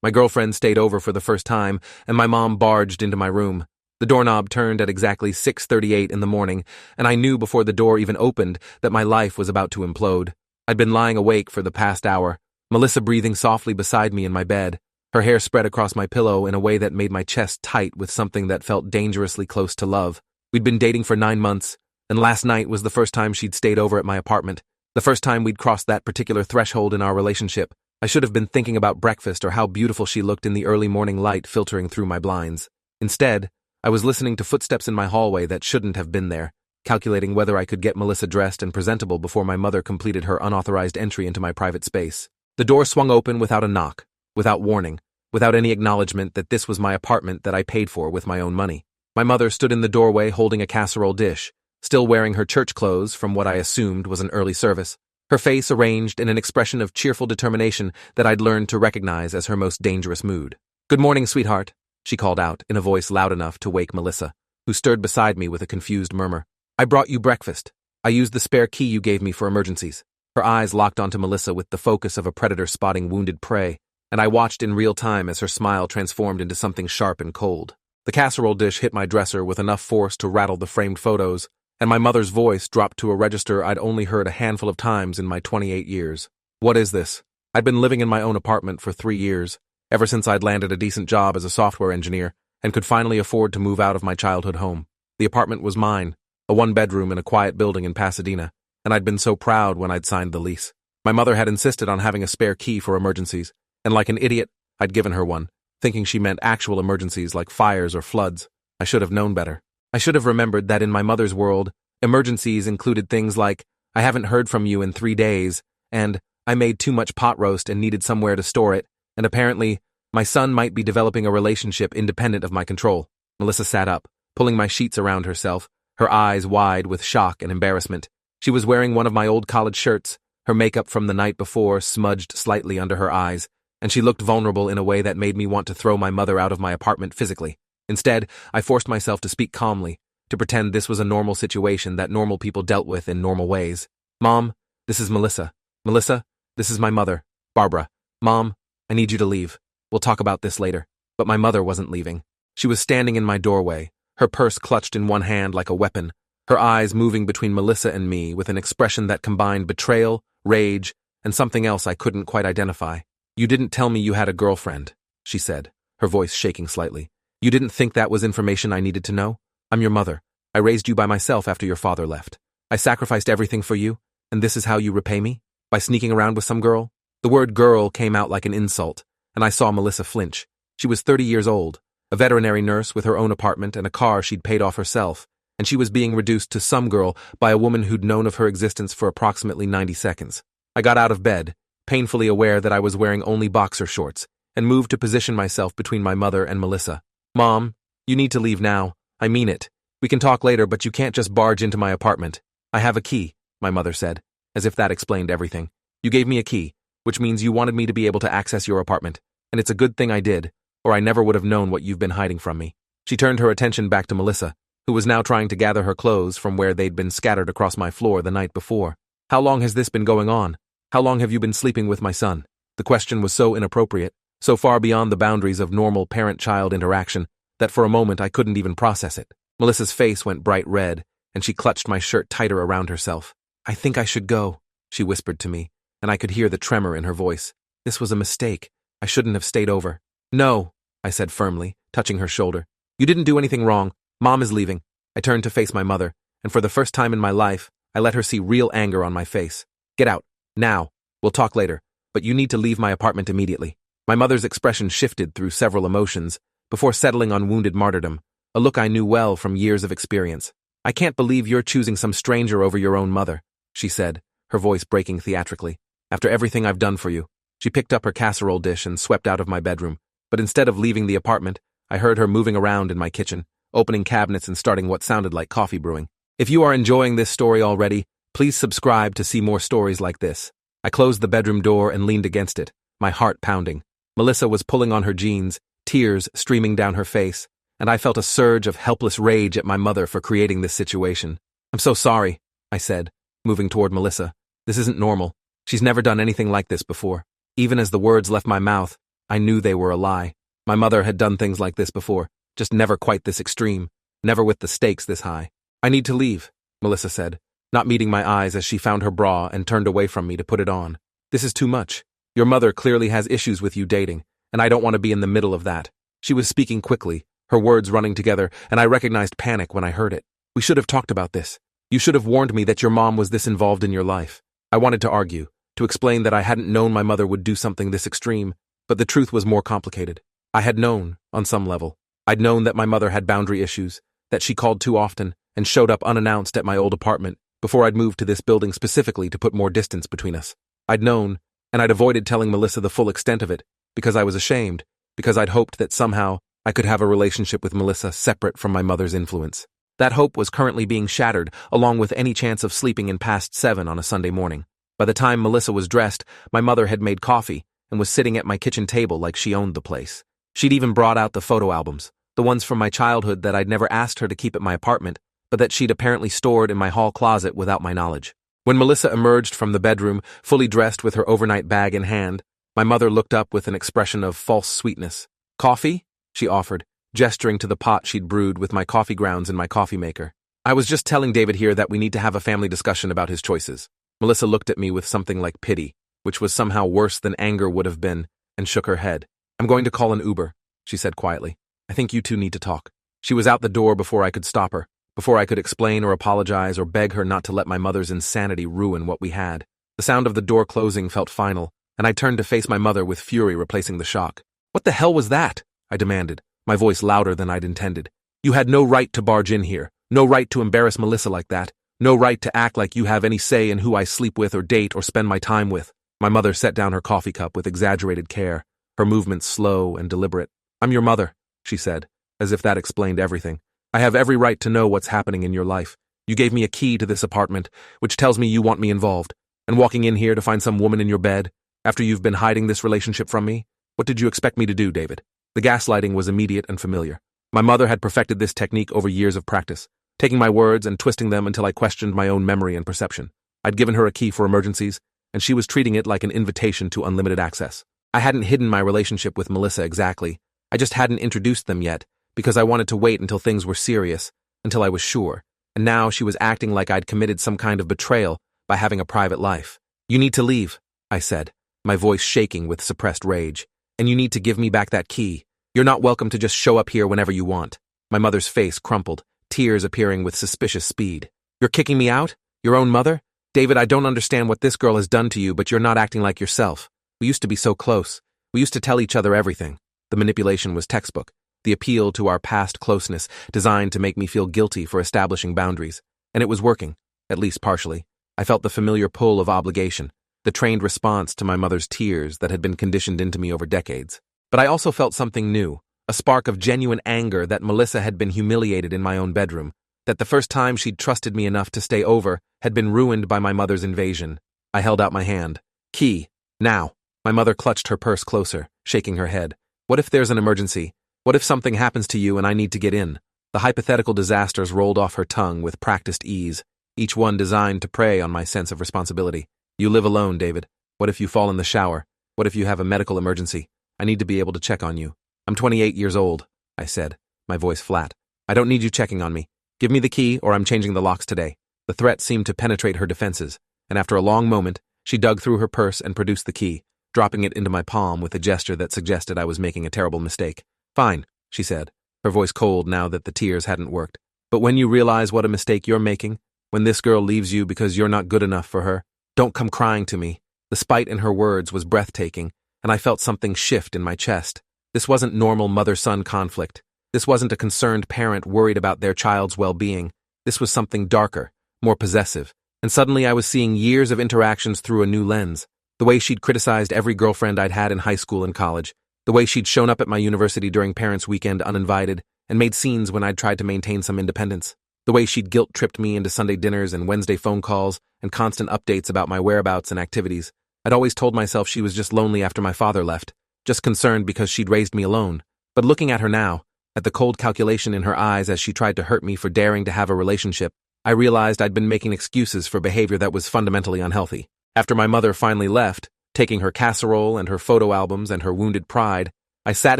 My girlfriend stayed over for the first time, and my mom barged into my room. The doorknob turned at exactly 6:38 in the morning, and I knew before the door even opened that my life was about to implode. I'd been lying awake for the past hour, Melissa breathing softly beside me in my bed, her hair spread across my pillow in a way that made my chest tight with something that felt dangerously close to love. We'd been dating for 9 months, and last night was the first time she'd stayed over at my apartment, the first time we'd crossed that particular threshold in our relationship. I should have been thinking about breakfast or how beautiful she looked in the early morning light filtering through my blinds. Instead, I was listening to footsteps in my hallway that shouldn't have been there, calculating whether I could get Melissa dressed and presentable before my mother completed her unauthorized entry into my private space. The door swung open without a knock, without warning, without any acknowledgement that this was my apartment that I paid for with my own money. My mother stood in the doorway holding a casserole dish, still wearing her church clothes from what I assumed was an early service, her face arranged in an expression of cheerful determination that I'd learned to recognize as her most dangerous mood. "Good morning, sweetheart," she called out in a voice loud enough to wake Melissa, who stirred beside me with a confused murmur. "I brought you breakfast. I used the spare key you gave me for emergencies." Her eyes locked onto Melissa with the focus of a predator spotting wounded prey, and I watched in real time as her smile transformed into something sharp and cold. The casserole dish hit my dresser with enough force to rattle the framed photos, and my mother's voice dropped to a register I'd only heard a handful of times in my 28 years. "What is this?" I'd been living in my own apartment for 3 years, ever since I'd landed a decent job as a software engineer and could finally afford to move out of my childhood home. The apartment was mine, a one-bedroom in a quiet building in Pasadena, and I'd been so proud when I'd signed the lease. My mother had insisted on having a spare key for emergencies, and like an idiot, I'd given her one, thinking she meant actual emergencies like fires or floods. I should have known better. I should have remembered that in my mother's world, emergencies included things like, "I haven't heard from you in 3 days," and "I made too much pot roast and needed somewhere to store it," and apparently, "My son might be developing a relationship independent of my control." Melissa sat up, pulling my sheets around herself, her eyes wide with shock and embarrassment. She was wearing one of my old college shirts, her makeup from the night before smudged slightly under her eyes, and she looked vulnerable in a way that made me want to throw my mother out of my apartment physically. Instead, I forced myself to speak calmly, to pretend this was a normal situation that normal people dealt with in normal ways. "Mom, this is Melissa. Melissa, this is my mother, Barbara. Mom, I need you to leave. We'll talk about this later." But my mother wasn't leaving. She was standing in my doorway, her purse clutched in one hand like a weapon, her eyes moving between Melissa and me with an expression that combined betrayal, rage, and something else I couldn't quite identify. "You didn't tell me you had a girlfriend," she said, her voice shaking slightly. "You didn't think that was information I needed to know? I'm your mother. I raised you by myself after your father left. I sacrificed everything for you, and this is how you repay me? By sneaking around with some girl?" The word girl came out like an insult, and I saw Melissa flinch. She was 30 years old, a veterinary nurse with her own apartment and a car she'd paid off herself, and she was being reduced to some girl by a woman who'd known of her existence for approximately 90 seconds. I got out of bed, painfully aware that I was wearing only boxer shorts, and moved to position myself between my mother and Melissa. "Mom, you need to leave now. I mean it. We can talk later, but you can't just barge into my apartment." "I have a key," my mother said, as if that explained everything. "You gave me a key, which means you wanted me to be able to access your apartment, and it's a good thing I did, or I never would have known what you've been hiding from me." She turned her attention back to Melissa, who was now trying to gather her clothes from where they'd been scattered across my floor the night before. "How long has this been going on? How long have you been sleeping with my son?" The question was so inappropriate, so far beyond the boundaries of normal parent-child interaction, that for a moment I couldn't even process it. Melissa's face went bright red, and she clutched my shirt tighter around herself. "I think I should go," she whispered to me, and I could hear the tremor in her voice. "This was a mistake. I shouldn't have stayed over." "No," I said firmly, touching her shoulder. "You didn't do anything wrong. Mom is leaving." I turned to face my mother, and for the first time in my life, I let her see real anger on my face. "Get out. Now. We'll talk later, but you need to leave my apartment immediately." My mother's expression shifted through several emotions, before settling on wounded martyrdom, a look I knew well from years of experience. "I can't believe you're choosing some stranger over your own mother," she said, her voice breaking theatrically. "After everything I've done for you." She picked up her casserole dish and swept out of my bedroom, but instead of leaving the apartment, I heard her moving around in my kitchen, opening cabinets and starting what sounded like coffee brewing. If you are enjoying this story already, please subscribe to see more stories like this. I closed the bedroom door and leaned against it, my heart pounding. Melissa was pulling on her jeans, tears streaming down her face, and I felt a surge of helpless rage at my mother for creating this situation. "I'm so sorry," I said, moving toward Melissa. "This isn't normal. She's never done anything like this before." Even as the words left my mouth, I knew they were a lie. My mother had done things like this before, just never quite this extreme, never with the stakes this high. I need to leave, Melissa said, not meeting my eyes as she found her bra and turned away from me to put it on. This is too much. Your mother clearly has issues with you dating, and I don't want to be in the middle of that. She was speaking quickly, her words running together, and I recognized panic when I heard it. We should have talked about this. You should have warned me that your mom was this involved in your life. I wanted to argue, to explain that I hadn't known my mother would do something this extreme, but the truth was more complicated. I had known, on some level. I'd known that my mother had boundary issues, that she called too often and showed up unannounced at my old apartment before I'd moved to this building specifically to put more distance between us. I'd known, and I'd avoided telling Melissa the full extent of it, because I was ashamed, because I'd hoped that somehow I could have a relationship with Melissa separate from my mother's influence. That hope was currently being shattered, along with any chance of sleeping in past 7 on a Sunday morning. By the time Melissa was dressed, my mother had made coffee and was sitting at my kitchen table like she owned the place. She'd even brought out the photo albums, the ones from my childhood that I'd never asked her to keep at my apartment, but that she'd apparently stored in my hall closet without my knowledge. When Melissa emerged from the bedroom, fully dressed with her overnight bag in hand, my mother looked up with an expression of false sweetness. "Coffee?" she offered, gesturing to the pot she'd brewed with my coffee grounds in my coffee maker. "I was just telling David here that we need to have a family discussion about his choices." Melissa looked at me with something like pity, which was somehow worse than anger would have been, and shook her head. "I'm going to call an Uber," she said quietly. "I think you two need to talk." She was out the door before I could stop her, before I could explain or apologize or beg her not to let my mother's insanity ruin what we had. The sound of the door closing felt final, and I turned to face my mother with fury replacing the shock. "What the hell was that?" I demanded, my voice louder than I'd intended. "You had no right to barge in here, no right to embarrass Melissa like that, no right to act like you have any say in who I sleep with or date or spend my time with." My mother set down her coffee cup with exaggerated care, her movements slow and deliberate. "I'm your mother," she said, as if that explained everything. "I have every right to know what's happening in your life. You gave me a key to this apartment, which tells me you want me involved. And walking in here to find some woman in your bed, after you've been hiding this relationship from me? What did you expect me to do, David?" The gaslighting was immediate and familiar. My mother had perfected this technique over years of practice, taking my words and twisting them until I questioned my own memory and perception. I'd given her a key for emergencies, and she was treating it like an invitation to unlimited access. I hadn't hidden my relationship with Melissa exactly. I just hadn't introduced them yet, because I wanted to wait until things were serious, until I was sure. And now she was acting like I'd committed some kind of betrayal by having a private life. "You need to leave," I said, my voice shaking with suppressed rage. "And you need to give me back that key. You're not welcome to just show up here whenever you want." My mother's face crumpled, tears appearing with suspicious speed. "You're kicking me out? Your own mother? David, I don't understand what this girl has done to you, but you're not acting like yourself. We used to be so close. We used to tell each other everything." The manipulation was textbook, the appeal to our past closeness, designed to make me feel guilty for establishing boundaries. And it was working, at least partially. I felt the familiar pull of obligation, the trained response to my mother's tears that had been conditioned into me over decades. But I also felt something new, a spark of genuine anger that Melissa had been humiliated in my own bedroom, that the first time she'd trusted me enough to stay over had been ruined by my mother's invasion. I held out my hand. "Key. Now." My mother clutched her purse closer, shaking her head. "What if there's an emergency? What if something happens to you and I need to get in?" The hypothetical disasters rolled off her tongue with practiced ease, each one designed to prey on my sense of responsibility. "You live alone, David. What if you fall in the shower? What if you have a medical emergency? I need to be able to check on you." "I'm 28 years old," I said, my voice flat. "I don't need you checking on me. Give me the key or I'm changing the locks today." The threat seemed to penetrate her defenses, and after a long moment, she dug through her purse and produced the key, dropping it into my palm with a gesture that suggested I was making a terrible mistake. "Fine," she said, her voice cold now that the tears hadn't worked. "But when you realize what a mistake you're making, when this girl leaves you because you're not good enough for her, don't come crying to me." The spite in her words was breathtaking, and I felt something shift in my chest. This wasn't normal mother-son conflict. This wasn't a concerned parent worried about their child's well-being. This was something darker, more possessive. And suddenly I was seeing years of interactions through a new lens. The way she'd criticized every girlfriend I'd had in high school and college. The way she'd shown up at my university during parents' weekend uninvited and made scenes when I'd tried to maintain some independence. The way she'd guilt-tripped me into Sunday dinners and Wednesday phone calls and constant updates about my whereabouts and activities. I'd always told myself she was just lonely after my father left, just concerned because she'd raised me alone. But looking at her now, at the cold calculation in her eyes as she tried to hurt me for daring to have a relationship, I realized I'd been making excuses for behavior that was fundamentally unhealthy. After my mother finally left, Taking her casserole and her photo albums and her wounded pride, I sat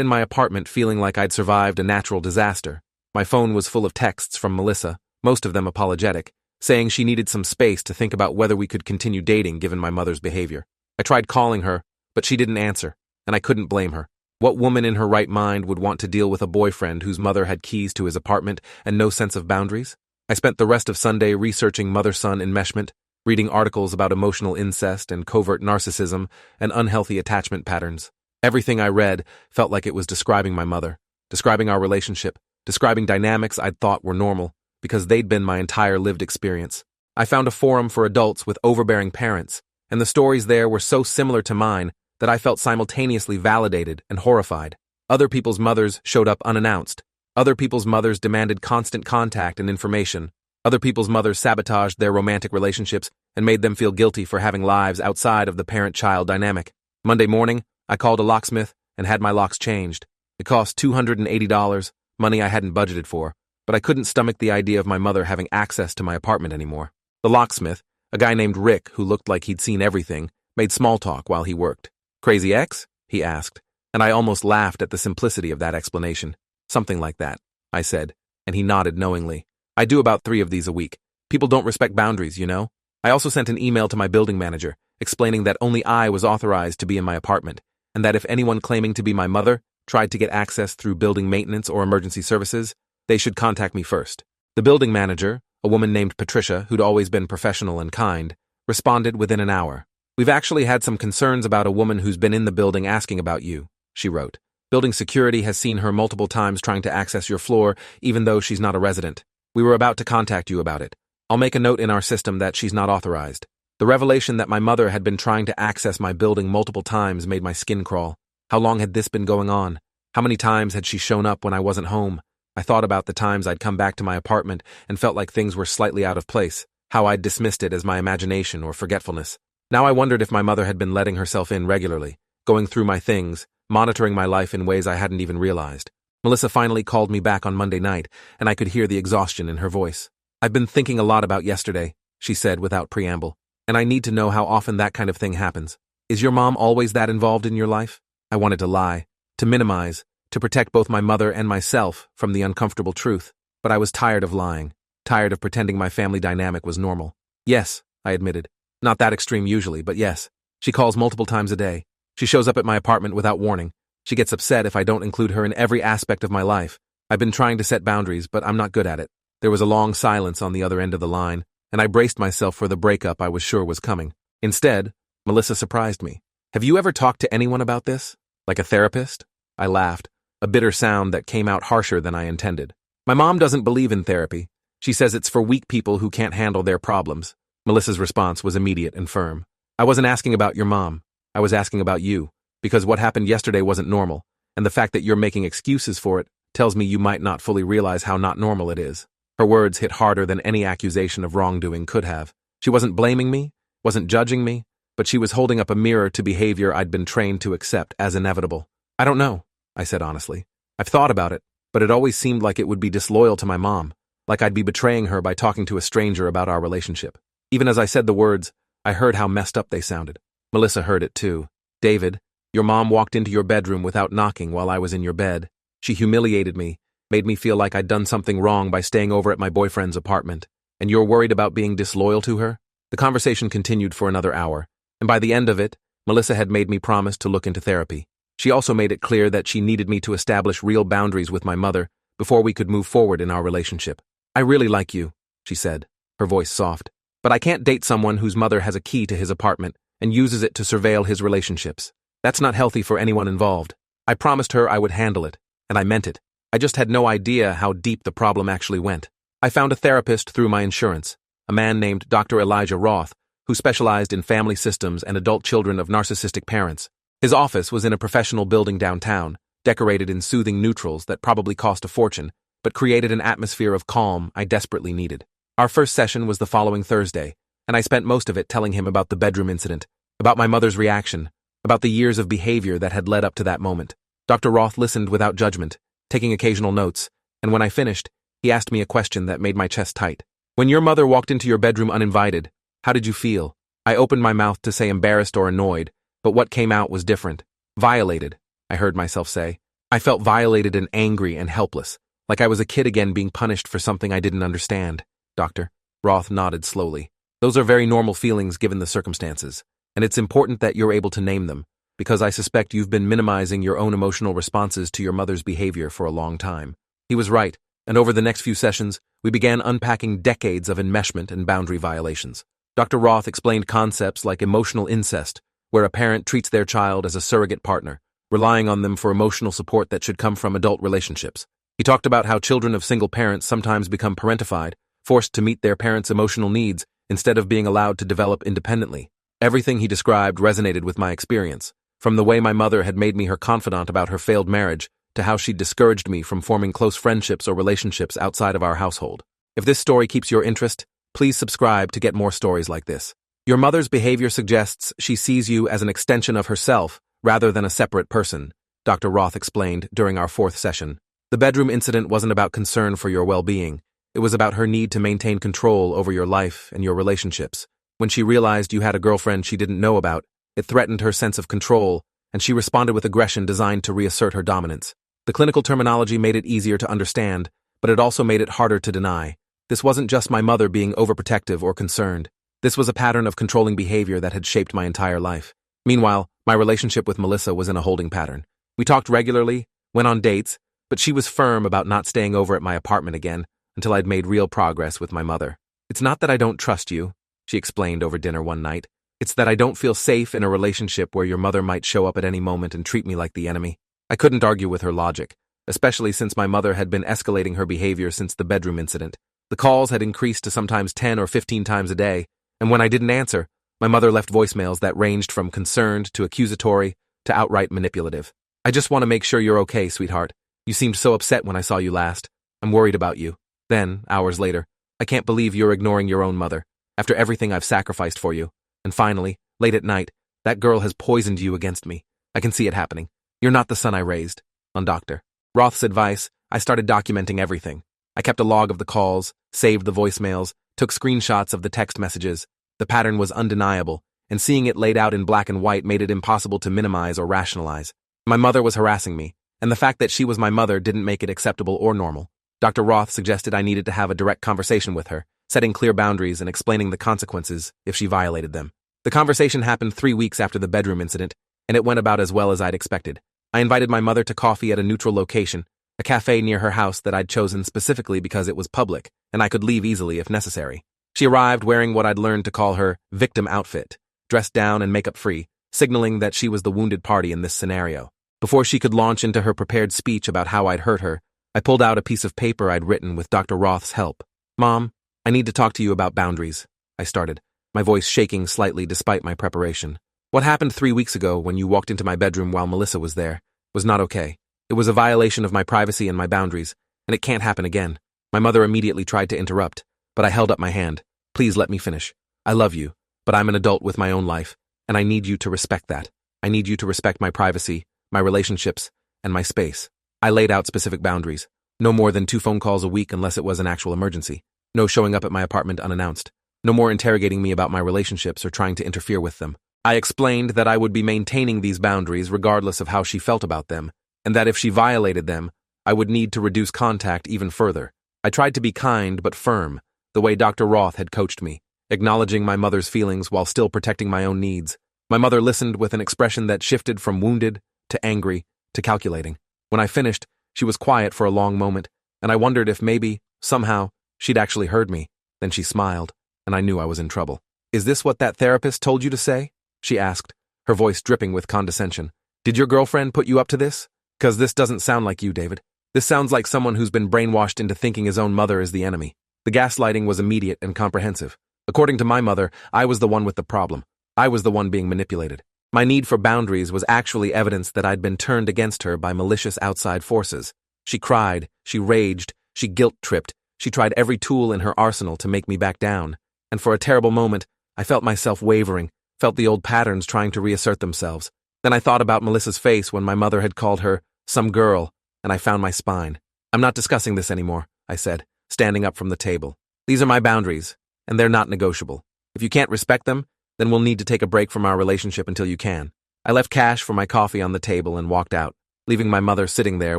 in my apartment feeling like I'd survived a natural disaster. My phone was full of texts from Melissa, most of them apologetic, saying she needed some space to think about whether we could continue dating given my mother's behavior. I tried calling her, but she didn't answer, and I couldn't blame her. What woman in her right mind would want to deal with a boyfriend whose mother had keys to his apartment and no sense of boundaries? I spent the rest of Sunday researching mother-son enmeshment, reading articles about emotional incest and covert narcissism and unhealthy attachment patterns. Everything I read felt like it was describing my mother, describing our relationship, describing dynamics I'd thought were normal, because they'd been my entire lived experience. I found a forum for adults with overbearing parents, and the stories there were so similar to mine that I felt simultaneously validated and horrified. Other people's mothers showed up unannounced. Other people's mothers demanded constant contact and information. Other people's mothers sabotaged their romantic relationships and made them feel guilty for having lives outside of the parent-child dynamic. Monday morning, I called a locksmith and had my locks changed. It cost $280, money I hadn't budgeted for, but I couldn't stomach the idea of my mother having access to my apartment anymore. The locksmith, a guy named Rick who looked like he'd seen everything, made small talk while he worked. "Crazy ex?" he asked, and I almost laughed at the simplicity of that explanation. "Something like that," I said, and he nodded knowingly. "I do about 3 of these a week. People don't respect boundaries, you know?" I also sent an email to my building manager, explaining that only I was authorized to be in my apartment, and that if anyone claiming to be my mother tried to get access through building maintenance or emergency services, they should contact me first. The building manager, a woman named Patricia, who'd always been professional and kind, responded within an hour. "We've actually had some concerns about a woman who's been in the building asking about you," she wrote. "Building security has seen her multiple times trying to access your floor, even though she's not a resident. We were about to contact you about it. I'll make a note in our system that she's not authorized." The revelation that my mother had been trying to access my building multiple times made my skin crawl. How long had this been going on? How many times had she shown up when I wasn't home? I thought about the times I'd come back to my apartment and felt like things were slightly out of place, how I'd dismissed it as my imagination or forgetfulness. Now I wondered if my mother had been letting herself in regularly, going through my things, monitoring my life in ways I hadn't even realized. Melissa finally called me back on Monday night, and I could hear the exhaustion in her voice. "I've been thinking a lot about yesterday," she said without preamble, "and I need to know how often that kind of thing happens. Is your mom always that involved in your life?" I wanted to lie, to minimize, to protect both my mother and myself from the uncomfortable truth, but I was tired of lying, tired of pretending my family dynamic was normal. "Yes," I admitted. "Not that extreme usually, but yes. She calls multiple times a day. She shows up at my apartment without warning. She gets upset if I don't include her in every aspect of my life. I've been trying to set boundaries, but I'm not good at it." There was a long silence on the other end of the line, and I braced myself for the breakup I was sure was coming. Instead, Melissa surprised me. "Have you ever talked to anyone about this? Like a therapist?" I laughed, a bitter sound that came out harsher than I intended. "My mom doesn't believe in therapy. She says it's for weak people who can't handle their problems." Melissa's response was immediate and firm. "I wasn't asking about your mom. I was asking about you, because what happened yesterday wasn't normal, and the fact that you're making excuses for it tells me you might not fully realize how not normal it is." Her words hit harder than any accusation of wrongdoing could have. She wasn't blaming me, wasn't judging me, but she was holding up a mirror to behavior I'd been trained to accept as inevitable. "I don't know," I said honestly. "I've thought about it, but it always seemed like it would be disloyal to my mom, like I'd be betraying her by talking to a stranger about our relationship." Even as I said the words, I heard how messed up they sounded. Melissa heard it too. "David, your mom walked into your bedroom without knocking while I was in your bed. She humiliated me, made me feel like I'd done something wrong by staying over at my boyfriend's apartment. And you're worried about being disloyal to her?" The conversation continued for another hour, and by the end of it, Melissa had made me promise to look into therapy. She also made it clear that she needed me to establish real boundaries with my mother before we could move forward in our relationship. "I really like you," she said, her voice soft, "but I can't date someone whose mother has a key to his apartment and uses it to surveil his relationships. That's not healthy for anyone involved." I promised her I would handle it, and I meant it. I just had no idea how deep the problem actually went. I found a therapist through my insurance, a man named Dr. Elijah Roth, who specialized in family systems and adult children of narcissistic parents. His office was in a professional building downtown, decorated in soothing neutrals that probably cost a fortune, but created an atmosphere of calm I desperately needed. Our first session was the following Thursday, and I spent most of it telling him about the bedroom incident, about my mother's reaction, about the years of behavior that had led up to that moment. Dr. Roth listened without judgment, taking occasional notes, and when I finished, he asked me a question that made my chest tight. "When your mother walked into your bedroom uninvited, how did you feel?" I opened my mouth to say embarrassed or annoyed, But what came out was different. Violated, I heard myself say. I felt violated and angry and helpless, like I was a kid again being punished for something I didn't understand. Doctor. Roth nodded slowly. Those are very normal feelings given the circumstances, and it's important that you're able to name them, because I suspect you've been minimizing your own emotional responses to your mother's behavior for a long time. He was right, and over the next few sessions, we began unpacking decades of enmeshment and boundary violations. Dr. Roth explained concepts like emotional incest, where a parent treats their child as a surrogate partner, relying on them for emotional support that should come from adult relationships. He talked about how children of single parents sometimes become parentified, forced to meet their parents' emotional needs instead of being allowed to develop independently. Everything he described resonated with my experience, from the way my mother had made me her confidant about her failed marriage to how she discouraged me from forming close friendships or relationships outside of our household. If this story keeps your interest, please subscribe to get more stories like this. Your mother's behavior suggests she sees you as an extension of herself rather than a separate person, Dr. Roth explained during our fourth session. The bedroom incident wasn't about concern for your well-being. It was about her need to maintain control over your life and your relationships. When she realized you had a girlfriend she didn't know about, it threatened her sense of control, and she responded with aggression designed to reassert her dominance. The clinical terminology made it easier to understand, but it also made it harder to deny. This wasn't just my mother being overprotective or concerned. This was a pattern of controlling behavior that had shaped my entire life. Meanwhile, my relationship with Melissa was in a holding pattern. We talked regularly, went on dates, but she was firm about not staying over at my apartment again until I'd made real progress with my mother. It's not that I don't trust you, she explained over dinner one night. It's that I don't feel safe in a relationship where your mother might show up at any moment and treat me like the enemy. I couldn't argue with her logic, especially since my mother had been escalating her behavior since the bedroom incident. The calls had increased to sometimes 10 or 15 times a day, and when I didn't answer, my mother left voicemails that ranged from concerned to accusatory to outright manipulative. I just want to make sure you're okay, sweetheart. You seemed so upset when I saw you last. I'm worried about you. Then, hours later, I can't believe you're ignoring your own mother, after everything I've sacrificed for you. And finally, late at night, that girl has poisoned you against me. I can see it happening. You're not the son I raised. On Dr. Roth's advice, I started documenting everything. I kept a log of the calls, saved the voicemails, took screenshots of the text messages. The pattern was undeniable, and seeing it laid out in black and white made it impossible to minimize or rationalize. My mother was harassing me, and the fact that she was my mother didn't make it acceptable or normal. Dr. Roth suggested I needed to have a direct conversation with her, setting clear boundaries and explaining the consequences if she violated them. The conversation happened 3 weeks after the bedroom incident, and it went about as well as I'd expected. I invited my mother to coffee at a neutral location, a cafe near her house that I'd chosen specifically because it was public, and I could leave easily if necessary. She arrived wearing what I'd learned to call her victim outfit, dressed down and makeup-free, signaling that she was the wounded party in this scenario. Before she could launch into her prepared speech about how I'd hurt her, I pulled out a piece of paper I'd written with Dr. Roth's help. Mom, I need to talk to you about boundaries, I started, my voice shaking slightly despite my preparation. What happened 3 weeks ago when you walked into my bedroom while Melissa was there was not okay. It was a violation of my privacy and my boundaries, and it can't happen again. My mother immediately tried to interrupt, but I held up my hand. Please let me finish. I love you, but I'm an adult with my own life, and I need you to respect that. I need you to respect my privacy, my relationships, and my space. I laid out specific boundaries. No more than 2 phone calls a week unless it was an actual emergency. No showing up at my apartment unannounced. No more interrogating me about my relationships or trying to interfere with them. I explained that I would be maintaining these boundaries regardless of how she felt about them, and that if she violated them, I would need to reduce contact even further. I tried to be kind but firm, the way Dr. Roth had coached me, acknowledging my mother's feelings while still protecting my own needs. My mother listened with an expression that shifted from wounded to angry to calculating. When I finished, she was quiet for a long moment, and I wondered if maybe, somehow, she'd actually heard me. Then she smiled, and I knew I was in trouble. Is this what that therapist told you to say? She asked, her voice dripping with condescension. Did your girlfriend put you up to this? 'Cause this doesn't sound like you, David. This sounds like someone who's been brainwashed into thinking his own mother is the enemy. The gaslighting was immediate and comprehensive. According to my mother, I was the one with the problem. I was the one being manipulated. My need for boundaries was actually evidence that I'd been turned against her by malicious outside forces. She cried, she raged, she guilt-tripped, she tried every tool in her arsenal to make me back down. And for a terrible moment, I felt myself wavering, felt the old patterns trying to reassert themselves. Then I thought about Melissa's face when my mother had called her some girl, and I found my spine. I'm not discussing this anymore, I said, standing up from the table. These are my boundaries, and they're not negotiable. If you can't respect them, then we'll need to take a break from our relationship until you can. I left cash for my coffee on the table and walked out, leaving my mother sitting there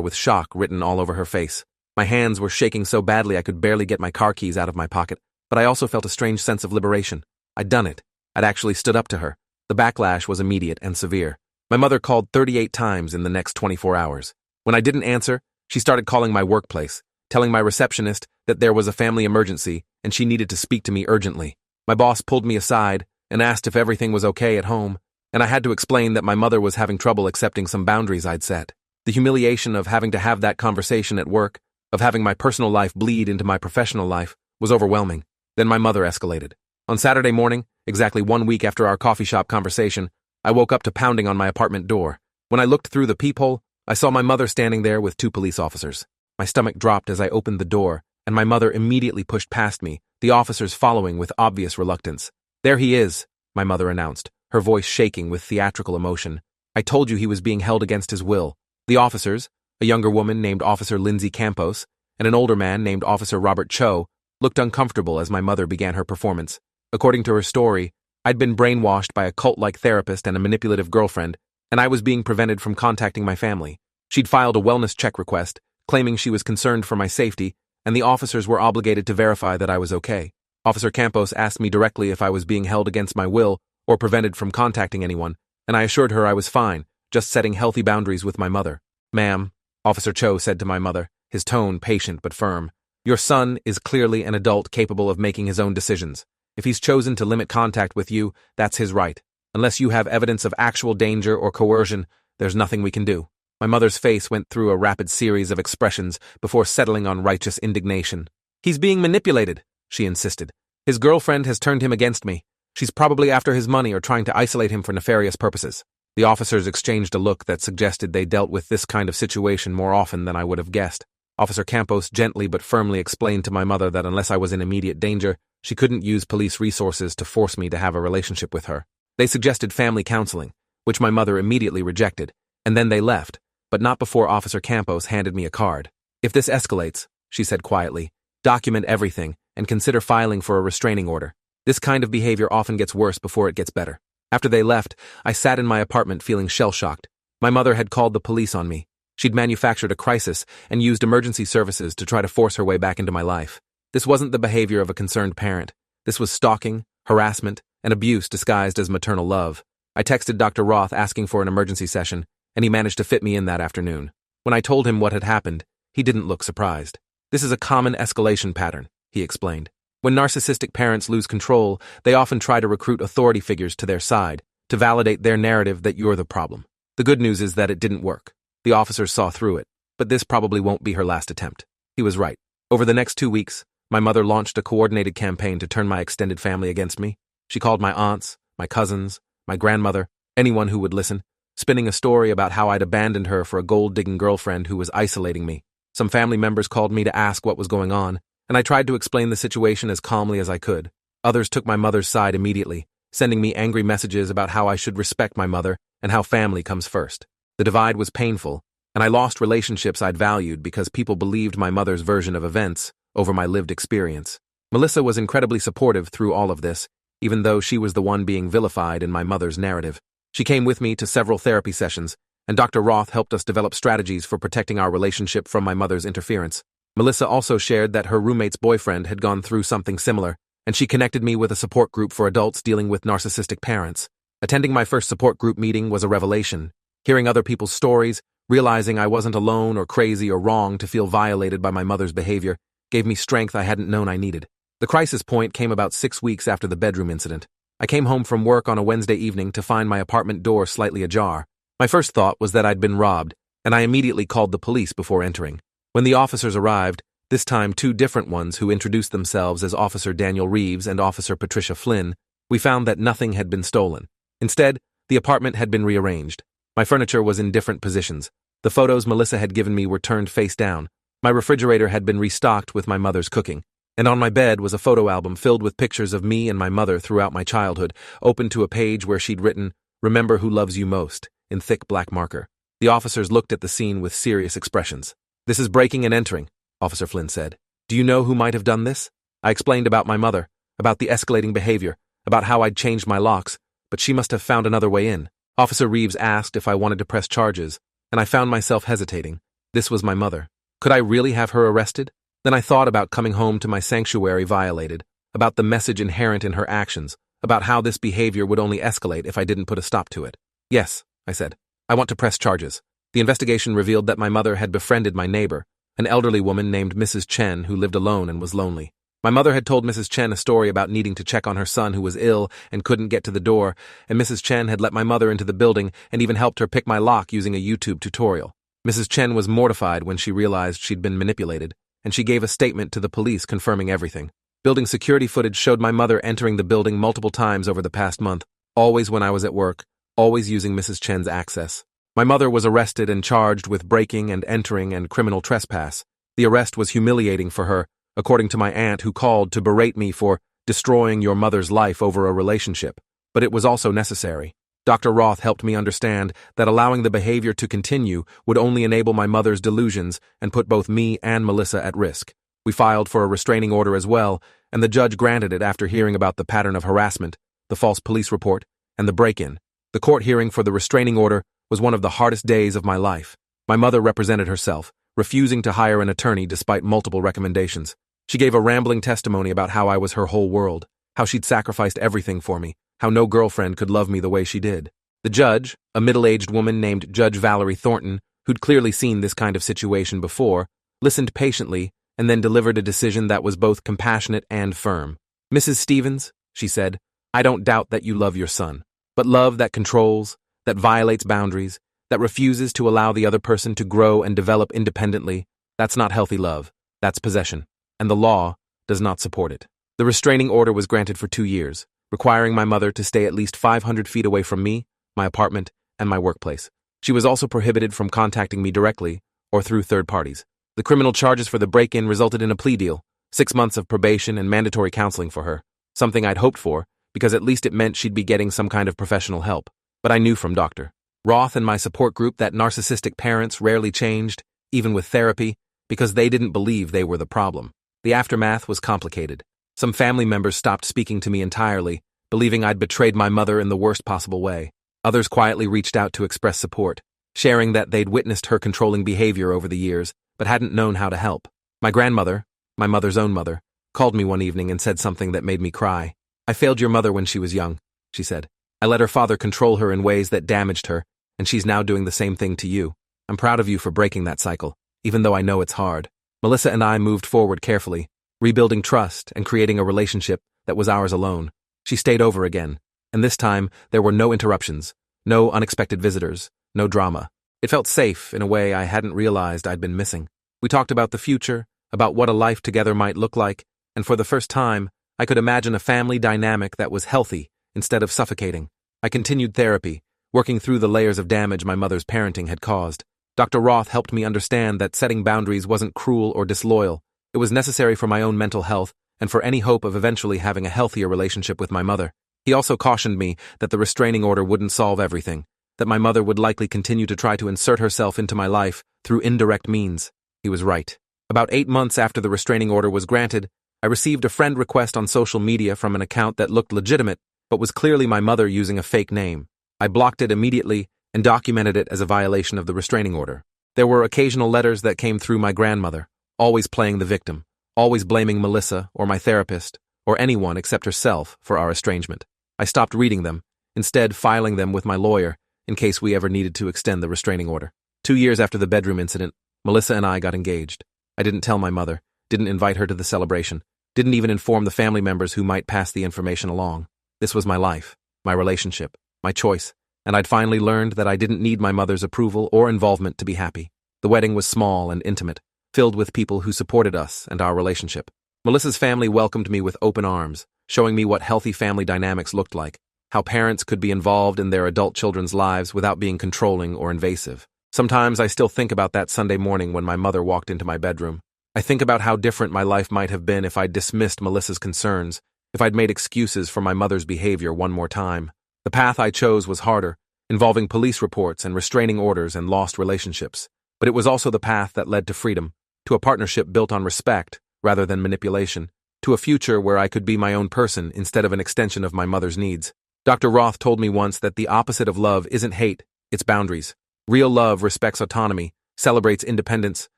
with shock written all over her face. My hands were shaking so badly I could barely get my car keys out of my pocket, but I also felt a strange sense of liberation. I'd done it. I'd actually stood up to her. The backlash was immediate and severe. My mother called 38 times in the next 24 hours. When I didn't answer, she started calling my workplace, telling my receptionist that there was a family emergency and she needed to speak to me urgently. My boss pulled me aside and asked if everything was okay at home, and I had to explain that my mother was having trouble accepting some boundaries I'd set. The humiliation of having to have that conversation at work, of having my personal life bleed into my professional life, was overwhelming. Then my mother escalated. On Saturday morning, exactly 1 week after our coffee shop conversation, I woke up to pounding on my apartment door. When I looked through the peephole, I saw my mother standing there with 2 police officers. My stomach dropped as I opened the door, and my mother immediately pushed past me, the officers following with obvious reluctance. "There he is," my mother announced, her voice shaking with theatrical emotion. "I told you he was being held against his will." The officers, a younger woman named Officer Lindsay Campos, and an older man named Officer Robert Cho, looked uncomfortable as my mother began her performance. According to her story, I'd been brainwashed by a cult-like therapist and a manipulative girlfriend, and I was being prevented from contacting my family. She'd filed a wellness check request, claiming she was concerned for my safety, and the officers were obligated to verify that I was okay. Officer Campos asked me directly if I was being held against my will or prevented from contacting anyone, and I assured her I was fine, just setting healthy boundaries with my mother. "Ma'am," Officer Cho said to my mother, his tone patient but firm, "your son is clearly an adult capable of making his own decisions. If he's chosen to limit contact with you, that's his right. Unless you have evidence of actual danger or coercion, there's nothing we can do." My mother's face went through a rapid series of expressions before settling on righteous indignation. "He's being manipulated," she insisted. "His girlfriend has turned him against me. She's probably after his money or trying to isolate him for nefarious purposes." The officers exchanged a look that suggested they dealt with this kind of situation more often than I would have guessed. Officer Campos gently but firmly explained to my mother that unless I was in immediate danger, she couldn't use police resources to force me to have a relationship with her. They suggested family counseling, which my mother immediately rejected, and then they left, but not before Officer Campos handed me a card. "If this escalates," she said quietly, "document everything and consider filing for a restraining order. This kind of behavior often gets worse before it gets better." After they left, I sat in my apartment feeling shell-shocked. My mother had called the police on me. She'd manufactured a crisis and used emergency services to try to force her way back into my life. This wasn't the behavior of a concerned parent. This was stalking, harassment, and abuse disguised as maternal love. I texted Dr. Roth asking for an emergency session, and he managed to fit me in that afternoon. When I told him what had happened, he didn't look surprised. "This is a common escalation pattern," he explained. "When narcissistic parents lose control, they often try to recruit authority figures to their side, to validate their narrative that you're the problem. The good news is that it didn't work. The officers saw through it, but this probably won't be her last attempt." He was right. Over the next 2 weeks, my mother launched a coordinated campaign to turn my extended family against me. She called my aunts, my cousins, my grandmother, anyone who would listen, spinning a story about how I'd abandoned her for a gold-digging girlfriend who was isolating me. Some family members called me to ask what was going on, and I tried to explain the situation as calmly as I could. Others took my mother's side immediately, sending me angry messages about how I should respect my mother and how family comes first. The divide was painful, and I lost relationships I'd valued because people believed my mother's version of events over my lived experience. Melissa was incredibly supportive through all of this, even though she was the one being vilified in my mother's narrative. She came with me to several therapy sessions, and Dr. Roth helped us develop strategies for protecting our relationship from my mother's interference. Melissa also shared that her roommate's boyfriend had gone through something similar, and she connected me with a support group for adults dealing with narcissistic parents. Attending my first support group meeting was a revelation. Hearing other people's stories, realizing I wasn't alone or crazy or wrong to feel violated by my mother's behavior, gave me strength I hadn't known I needed. The crisis point came about 6 weeks after the bedroom incident. I came home from work on a Wednesday evening to find my apartment door slightly ajar. My first thought was that I'd been robbed, and I immediately called the police before entering. When the officers arrived, this time 2 different ones who introduced themselves as Officer Daniel Reeves and Officer Patricia Flynn, we found that nothing had been stolen. Instead, the apartment had been rearranged. My furniture was in different positions. The photos Melissa had given me were turned face down. My refrigerator had been restocked with my mother's cooking. And on my bed was a photo album filled with pictures of me and my mother throughout my childhood, open to a page where she'd written, "Remember who loves you most," in thick black marker. The officers looked at the scene with serious expressions. "This is breaking and entering," Officer Flynn said. "Do you know who might have done this?" I explained about my mother, about the escalating behavior, about how I'd changed my locks, but she must have found another way in. Officer Reeves asked if I wanted to press charges, and I found myself hesitating. This was my mother. Could I really have her arrested? Then I thought about coming home to my sanctuary violated, about the message inherent in her actions, about how this behavior would only escalate if I didn't put a stop to it. Yes, I said. I want to press charges. The investigation revealed that my mother had befriended my neighbor, an elderly woman named Mrs. Chen who lived alone and was lonely. My mother had told Mrs. Chen a story about needing to check on her son who was ill and couldn't get to the door, and Mrs. Chen had let my mother into the building and even helped her pick my lock using a YouTube tutorial. Mrs. Chen was mortified when she realized she'd been manipulated, and she gave a statement to the police confirming everything. Building security footage showed my mother entering the building multiple times over the past month, always when I was at work, always using Mrs. Chen's access. My mother was arrested and charged with breaking and entering and criminal trespass. The arrest was humiliating for her, according to my aunt who called to berate me for destroying your mother's life over a relationship. But it was also necessary. Dr. Roth helped me understand that allowing the behavior to continue would only enable my mother's delusions and put both me and Melissa at risk. We filed for a restraining order as well, and the judge granted it after hearing about the pattern of harassment, the false police report, and the break-in. The court hearing for the restraining order was one of the hardest days of my life. My mother represented herself, refusing to hire an attorney despite multiple recommendations. She gave a rambling testimony about how I was her whole world, how she'd sacrificed everything for me, how no girlfriend could love me the way she did. The judge, a middle-aged woman named Judge Valerie Thornton, who'd clearly seen this kind of situation before, listened patiently and then delivered a decision that was both compassionate and firm. "Mrs. Stevens," she said, "I don't doubt that you love your son. But love that controls, that violates boundaries, that refuses to allow the other person to grow and develop independently, that's not healthy love, that's possession. And the law does not support it." The restraining order was granted for 2 years, requiring my mother to stay at least 500 feet away from me, my apartment, and my workplace. She was also prohibited from contacting me directly or through third parties. The criminal charges for the break-in resulted in a plea deal, 6 months of probation and mandatory counseling for her, something I'd hoped for, because at least it meant she'd be getting some kind of professional help. But I knew from Dr. Roth and my support group that narcissistic parents rarely changed, even with therapy, because they didn't believe they were the problem. The aftermath was complicated. Some family members stopped speaking to me entirely, believing I'd betrayed my mother in the worst possible way. Others quietly reached out to express support, sharing that they'd witnessed her controlling behavior over the years, but hadn't known how to help. My grandmother, my mother's own mother, called me one evening and said something that made me cry. "I failed your mother when she was young," she said. "I let her father control her in ways that damaged her, and she's now doing the same thing to you. I'm proud of you for breaking that cycle, even though I know it's hard." Melissa and I moved forward carefully, rebuilding trust and creating a relationship that was ours alone. She stayed over again, and this time there were no interruptions, no unexpected visitors, no drama. It felt safe in a way I hadn't realized I'd been missing. We talked about the future, about what a life together might look like, and for the first time, I could imagine a family dynamic that was healthy instead of suffocating. I continued therapy, working through the layers of damage my mother's parenting had caused. Dr. Roth helped me understand that setting boundaries wasn't cruel or disloyal. It was necessary for my own mental health and for any hope of eventually having a healthier relationship with my mother. He also cautioned me that the restraining order wouldn't solve everything, that my mother would likely continue to try to insert herself into my life through indirect means. He was right. About 8 months after the restraining order was granted, I received a friend request on social media from an account that looked legitimate, but was clearly my mother using a fake name. I blocked it immediately and documented it as a violation of the restraining order. There were occasional letters that came through my grandmother, always playing the victim, always blaming Melissa or my therapist, or anyone except herself for our estrangement. I stopped reading them, instead filing them with my lawyer in case we ever needed to extend the restraining order. 2 years after the bedroom incident, Melissa and I got engaged. I didn't tell my mother, didn't invite her to the celebration, didn't even inform the family members who might pass the information along. This was my life, my relationship, my choice, and I'd finally learned that I didn't need my mother's approval or involvement to be happy. The wedding was small and intimate, filled with people who supported us and our relationship. Melissa's family welcomed me with open arms, showing me what healthy family dynamics looked like, how parents could be involved in their adult children's lives without being controlling or invasive. Sometimes I still think about that Sunday morning when my mother walked into my bedroom. I think about how different my life might have been if I'd dismissed Melissa's concerns, if I'd made excuses for my mother's behavior one more time. The path I chose was harder, involving police reports and restraining orders and lost relationships. But it was also the path that led to freedom, to a partnership built on respect rather than manipulation, to a future where I could be my own person instead of an extension of my mother's needs. Dr. Roth told me once that the opposite of love isn't hate, it's boundaries. Real love respects autonomy, celebrates independence,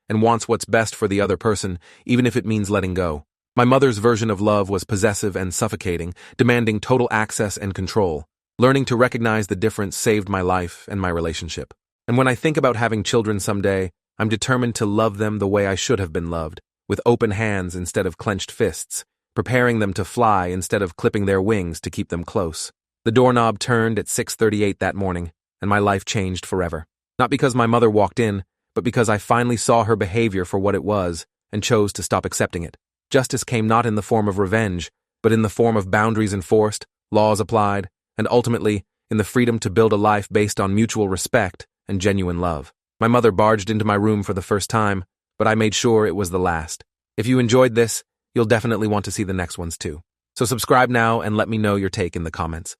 and wants what's best for the other person, even if it means letting go. My mother's version of love was possessive and suffocating, demanding total access and control. Learning to recognize the difference saved my life and my relationship. And when I think about having children someday, I'm determined to love them the way I should have been loved, with open hands instead of clenched fists, preparing them to fly instead of clipping their wings to keep them close. The doorknob turned at 6:38 that morning, and my life changed forever. Not because my mother walked in, but because I finally saw her behavior for what it was and chose to stop accepting it. Justice came not in the form of revenge, but in the form of boundaries enforced, laws applied, and ultimately, in the freedom to build a life based on mutual respect and genuine love. My mother barged into my room for the first time, but I made sure it was the last. If you enjoyed this, you'll definitely want to see the next ones too. So subscribe now and let me know your take in the comments.